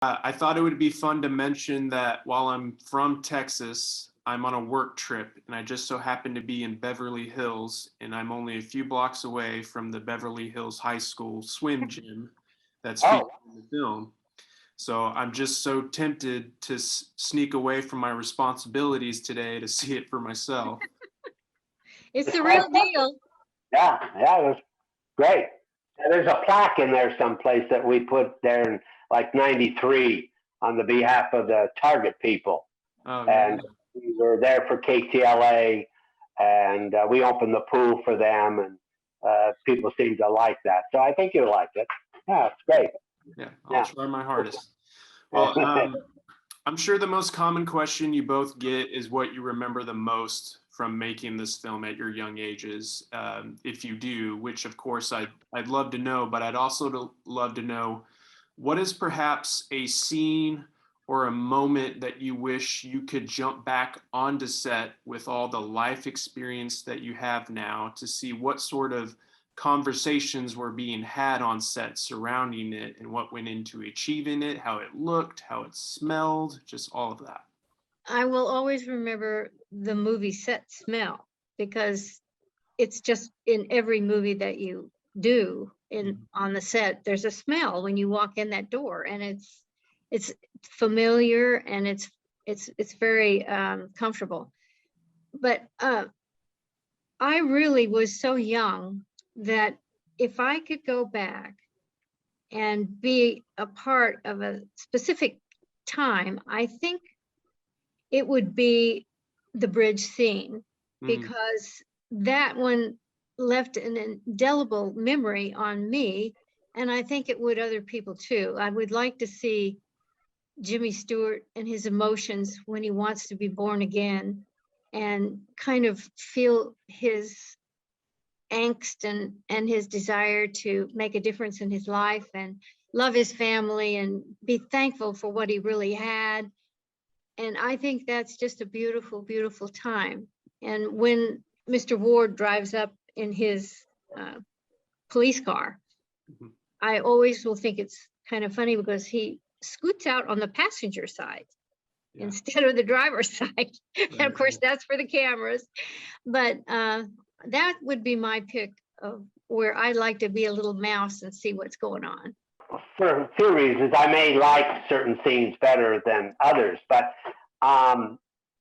I thought it would be fun to mention that while I'm from Texas, I'm on a work trip and I just so happen to be in Beverly Hills, and I'm only a few blocks away from the Beverly Hills High School swim gym that's featured Oh, in the film. So I'm just so tempted to sneak away from my responsibilities today to see it for myself. It's the real deal. yeah, it was great. There's a plaque in there someplace that we put there in like '93 on the behalf of the Target people. Oh, yeah. And we were there for KTLA, and we opened the pool for them, and people seemed to like that. So I think you liked it. Yeah, it's great. Yeah, I'll try my hardest. Well, I'm sure the most common question you both get is what you remember the most from making this film at your young ages, if you do, which of course I'd love to know, but I'd also love to know what is perhaps a scene or a moment that you wish you could jump back onto set with all the life experience that you have now to see what sort of conversations were being had on set surrounding it and what went into achieving it, how it looked, how it smelled, just all of that. I will always remember the movie set smell because it's just in every movie that you do on the set, there's a smell when you walk in that door, and it's familiar and it's very comfortable. But I really was so young that if I could go back and be a part of a specific time, I think it would be the bridge scene, because that one left an indelible memory on me, and I think it would other people too. I would like to see Jimmy Stewart and his emotions when he wants to be born again, and kind of feel his angst and his desire to make a difference in his life and love his family and be thankful for what he really had. And I think that's just a beautiful, beautiful time. And when Mr. Ward drives up in his police car, I always will think it's kind of funny because he scoots out on the passenger side instead of the driver's side. And of course, that's for the cameras. But that would be my pick of where I'd like to be a little mouse and see what's going on. For a few reasons, I may like certain scenes better than others, but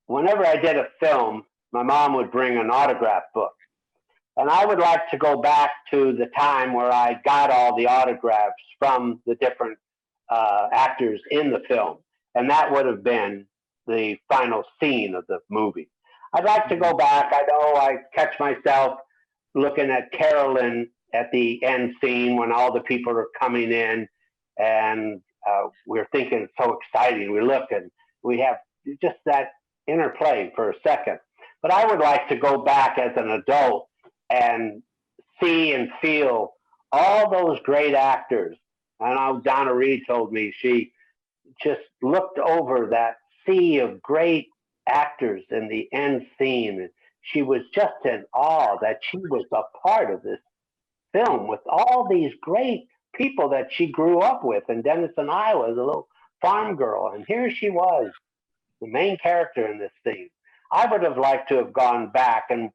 whenever I did a film, my mom would bring an autograph book. And I would like to go back to the time where I got all the autographs from the different actors in the film. And that would have been the final scene of the movie. I'd like to go back. I know I catch myself looking at Karolyn at the end scene when all the people are coming in, and we're thinking it's so exciting. We look and we have just that interplay for a second. But I would like to go back as an adult and see and feel all those great actors. I know Donna Reed told me she just looked over that sea of great actors in the end scene. And she was just in awe that she was a part of this film with all these great people that she grew up with in Denison, Iowa, as a little farm girl. And here she was, the main character in this scene. I would have liked to have gone back and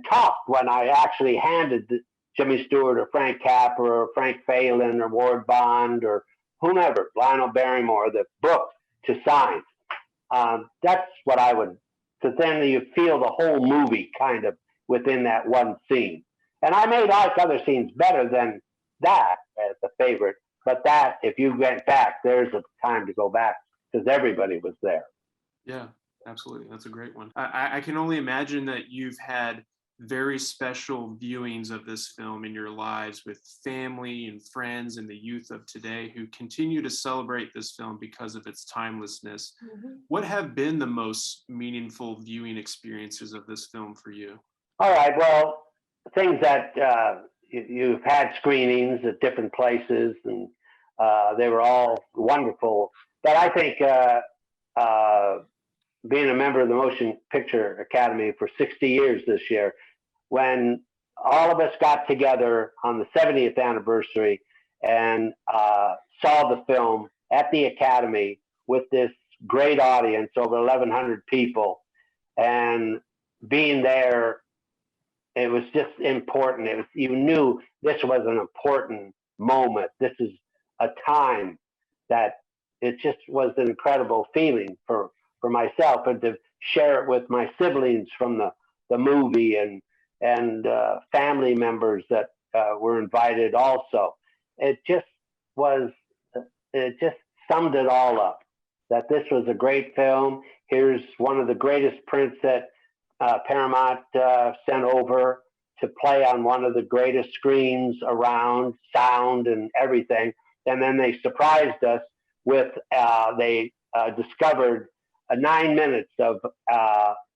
talked when I actually handed Jimmy Stewart or Frank Capra or Frank Phelan or Ward Bond or whomever, Lionel Barrymore, the book to sign. That's what I would, because then you feel the whole movie kind of within that one scene. And I may like other scenes better than that as a favorite, but that, if you went back, there's a time to go back because everybody was there. Yeah, absolutely. That's a great one. I can only imagine that you've had very special viewings of this film in your lives with family and friends and the youth of today who continue to celebrate this film because of its timelessness. What have been the most meaningful viewing experiences of this film for you? All right, well, things that you've had screenings at different places, and they were all wonderful. But I think being a member of the Motion Picture Academy for 60 years this year, when all of us got together on the 70th anniversary and saw the film at the Academy with this great audience, over 1,100 people, and being there, it was just important. It was, you knew this was an important moment. This is a time that it just was an incredible feeling for myself, and to share it with my siblings from the movie, and family members that were invited also. It just was, it just summed it all up, that this was a great film. Here's one of the greatest prints that Paramount sent over to play on one of the greatest screens around, sound and everything. And then they surprised us with, they discovered 9 minutes of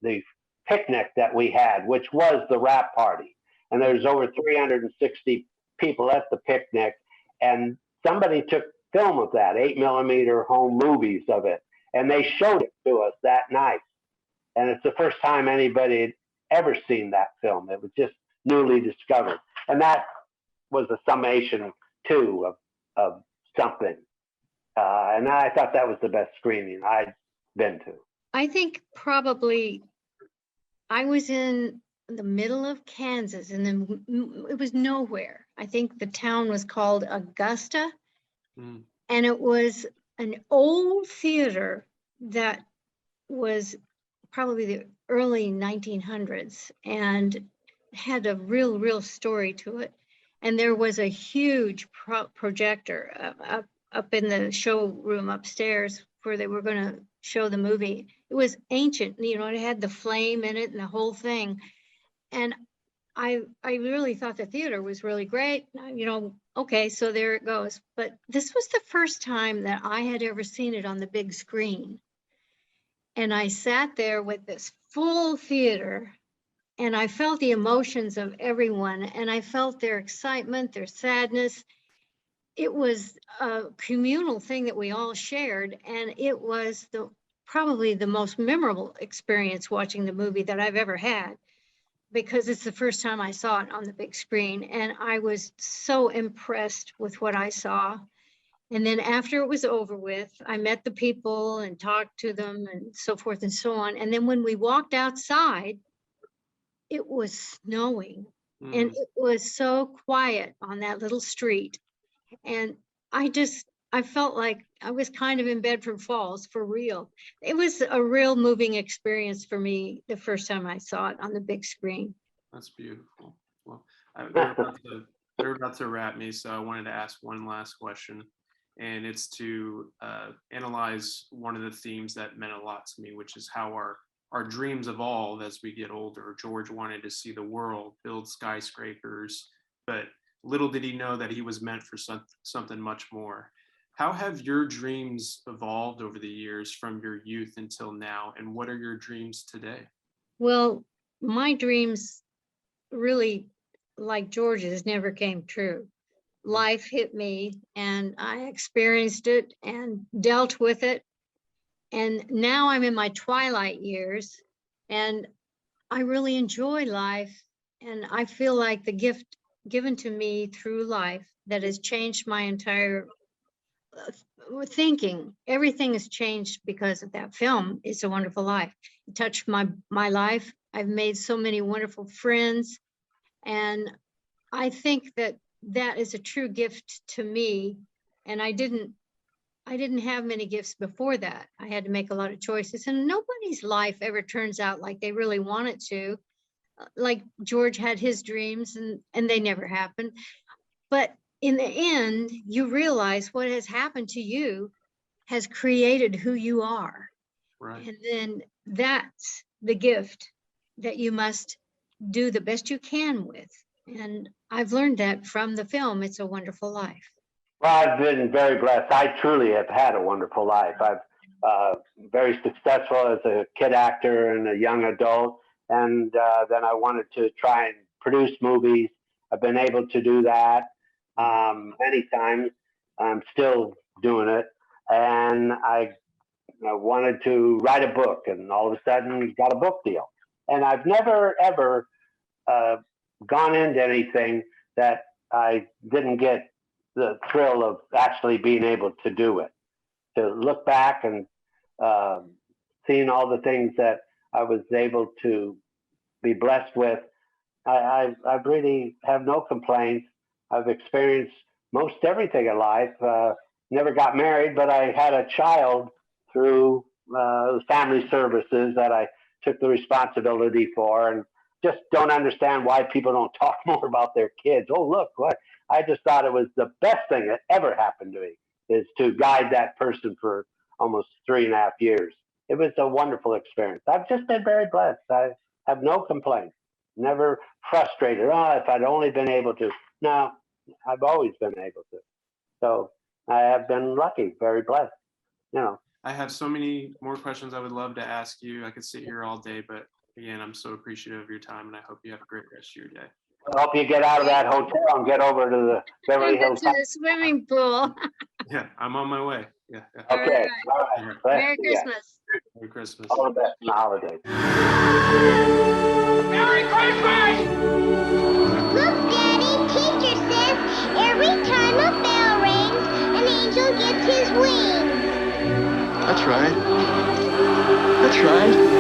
the picnic that we had, which was the wrap party. And there's over 360 people at the picnic. And somebody took film of that, 8mm home movies of it. And they showed it to us that night. And it's the first time anybody had ever seen that film. It was just newly discovered. And that was a summation, too, of something. And I thought that was the best screening I'd been to. I think probably I was in the middle of Kansas, and then it was nowhere. I think the town was called Augusta. And it was an old theater that was probably the early 1900s and had a real story to it. And there was a huge projector up in the showroom upstairs where they were going to show the movie. It was ancient, you know, it had the flame in it and the whole thing. And I really thought the theater was really great. You know, okay, so there it goes. But this was the first time that I had ever seen it on the big screen. And I sat there with this full theater, and I felt the emotions of everyone, and I felt their excitement, their sadness. It was a communal thing that we all shared, and it was probably the most memorable experience watching the movie that I've ever had, because it's the first time I saw it on the big screen, and I was so impressed with what I saw. And then after it was over with, I met the people and talked to them and so forth and so on. And then when we walked outside, it was snowing, and it was so quiet on that little street. And I felt like I was kind of in Bedford Falls for real. It was a real moving experience for me the first time I saw it on the big screen. That's beautiful. Well, they're about to wrap me, so I wanted to ask one last question. And it's to analyze one of the themes that meant a lot to me, which is how our dreams evolve as we get older. George wanted to see the world, build skyscrapers, but little did he know that he was meant for something much more. How have your dreams evolved over the years from your youth until now, and what are your dreams today? Well, my dreams really, like George's, never came true. Life hit me, and I experienced it and dealt with it. And now I'm in my twilight years, and I really enjoy life. And I feel like the gift given to me through life that has changed my entire thinking. Everything has changed because of that film. It's a Wonderful Life. It touched my life. I've made so many wonderful friends. And I think that is a true gift to me. And I didn't have many gifts before that. I had to make a lot of choices, and nobody's life ever turns out like they really want it to. Like George had his dreams, and they never happened. But in the end, you realize what has happened to you has created who you are. Right. And then that's the gift that you must do the best you can with. And I've learned that from the film, It's a Wonderful Life. Well, I've been very blessed. I truly have had a wonderful life. I've very successful as a kid actor and a young adult. And then I wanted to try and produce movies. I've been able to do that many times. I'm still doing it. And I wanted to write a book, and all of a sudden got a book deal. And I've never, ever gone into anything that I didn't get the thrill of actually being able to do it. to look back and seeing all the things that I was able to be blessed with, I really have no complaints. I've experienced most everything in life. Never got married, but I had a child through family services that I took the responsibility for, and just don't understand why people don't talk more about their kids. Oh, look, what I just thought it was the best thing that ever happened to me is to guide that person for almost 3.5 years. It was a wonderful experience. I've just been very blessed. I have no complaints. Never frustrated. Oh, if I'd only been able to. No, I've always been able to. So I have been lucky, very blessed. You know. I have so many more questions I would love to ask you. I could sit here all day, but again, I'm so appreciative of your time, and I hope you have a great rest of your day. I hope you get out of that hotel and get over to the Beverly Go Hills. to the swimming pool. Yeah, I'm on my way. Yeah. Okay. All right. Merry Yeah. Christmas. Merry Christmas. All the best in the holidays. Merry Christmas! Look, Daddy, teacher says every time a bell rings, an angel gets his wings. That's right. That's right.